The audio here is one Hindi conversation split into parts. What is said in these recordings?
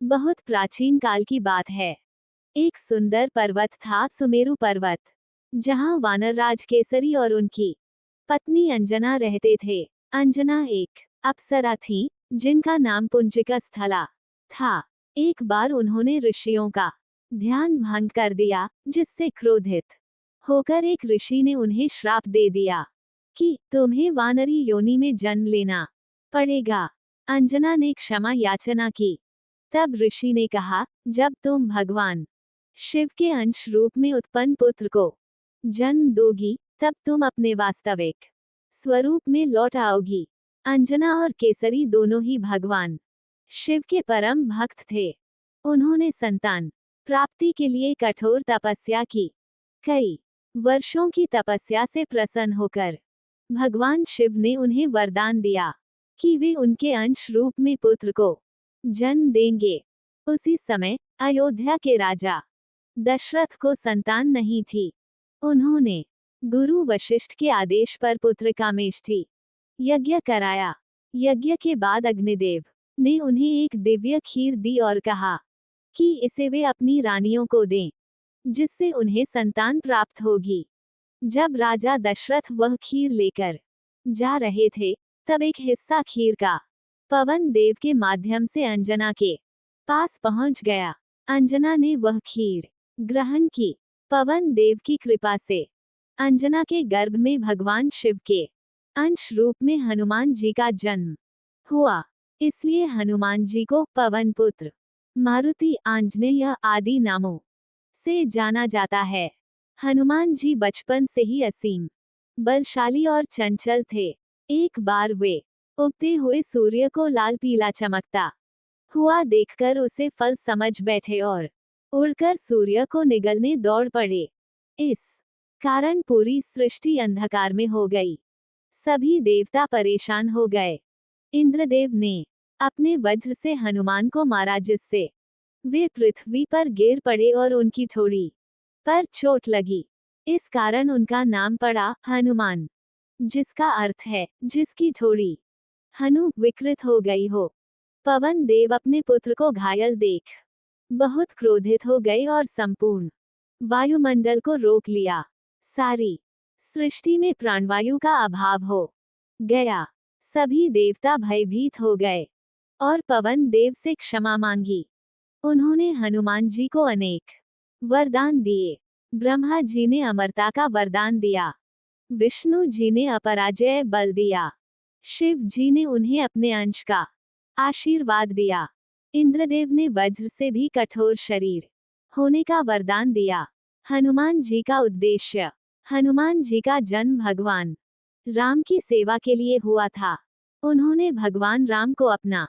बहुत प्राचीन काल की बात है। एक सुंदर पर्वत था, सुमेरु पर्वत, जहां वानरराज केसरी और उनकी पत्नी अंजना रहते थे। अंजना एक अप्सरा थी, जिनका नाम पुंजिका स्थला था। एक बार उन्होंने ऋषियों का ध्यान भंग कर दिया, जिससे क्रोधित होकर एक ऋषि ने उन्हें श्राप दे दिया कि तुम्हें वानरी योनि में जन्म लेना पड़ेगा। अंजना ने क्षमा याचना की। तब ऋषि ने कहा, जब तुम भगवान शिव के अंश रूप में उत्पन्न पुत्र को जन्म दोगी, तब तुम अपने वास्तविक स्वरूप में लौट आओगी। अंजना और केसरी दोनों ही भगवान शिव के परम भक्त थे। उन्होंने संतान प्राप्ति के लिए कठोर तपस्या की। कई वर्षों की तपस्या से प्रसन्न होकर भगवान शिव ने उन्हें वरदान दिया कि वे उनके अंश रूप में पुत्र को जन्म देंगे। उसी समय अयोध्या के राजा दशरथ को संतान नहीं थी। उन्होंने गुरु वशिष्ठ के आदेश पर पुत्र कामेष्टि यज्ञ कराया। यज्ञ के बाद अग्निदेव ने उन्हें एक दिव्य खीर दी और कहा कि इसे वे अपनी रानियों को दें, जिससे उन्हें संतान प्राप्त होगी। जब राजा दशरथ वह खीर लेकर जा रहे थे, तब एक हिस्सा खीर का पवन देव के माध्यम से अंजना के पास पहुंच गया। अंजना ने वह खीर ग्रहण की। पवन देव की कृपा से अंजना के गर्भ में भगवान शिव के अंश रूप में हनुमान जी का जन्म हुआ। इसलिए हनुमान जी को पवन पुत्र, मारुति, आंजनेय आदि नामों से जाना जाता है। हनुमान जी बचपन से ही असीम बलशाली और चंचल थे। एक बार वे उगते हुए सूर्य को लाल पीला चमकता हुआ देखकर उसे फल समझ बैठे और उड़कर सूर्य को निगलने दौड़ पड़े। इस कारण पूरी सृष्टि अंधकार में हो गई। सभी देवता परेशान हो गए। इंद्रदेव ने अपने वज्र से हनुमान को मारा, जिससे वे पृथ्वी पर गिर पड़े और उनकी ठोड़ी पर चोट लगी। इस कारण उनका नाम पड़ा हनुमान, जिसका अर्थ है जिसकी ठोड़ी हनु विकृत हो गई हो। पवन देव अपने पुत्र को घायल देख बहुत क्रोधित हो गए और संपूर्ण वायुमंडल को रोक लिया। सारी सृष्टि में प्राणवायु का अभाव हो गया। सभी देवता भयभीत हो गए और पवन देव से क्षमा मांगी। उन्होंने हनुमान जी को अनेक वरदान दिए। ब्रह्मा जी ने अमरता का वरदान दिया, विष्णु जी ने अपराजय बल दिया, शिव जी ने उन्हें अपने अंश का आशीर्वाद दिया, इंद्रदेव ने वज्र से भी कठोर शरीर होने का वरदान दिया। हनुमान जी का उद्देश्य, हनुमान जी का जन्म भगवान राम की सेवा के लिए हुआ था। उन्होंने भगवान राम को अपना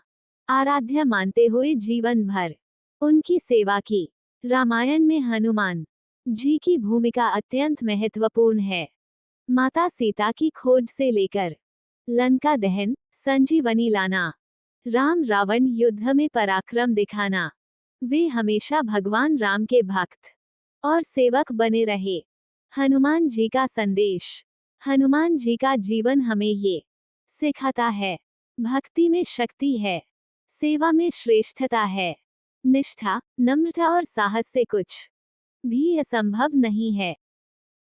आराध्य मानते हुए जीवन भर उनकी सेवा की। रामायण में हनुमान जी की भूमिका अत्यंत महत्वपूर्ण है। माता सीता की खोज से लेकर लंका दहन, संजीवनी लाना, राम रावण युद्ध में पराक्रम दिखाना, वे हमेशा भगवान राम के भक्त और सेवक बने रहे। हनुमान जी का संदेश, हनुमान जी का जीवन हमें ये सिखाता है, भक्ति में शक्ति है, सेवा में श्रेष्ठता है, निष्ठा, नम्रता और साहस से कुछ भी असंभव नहीं है।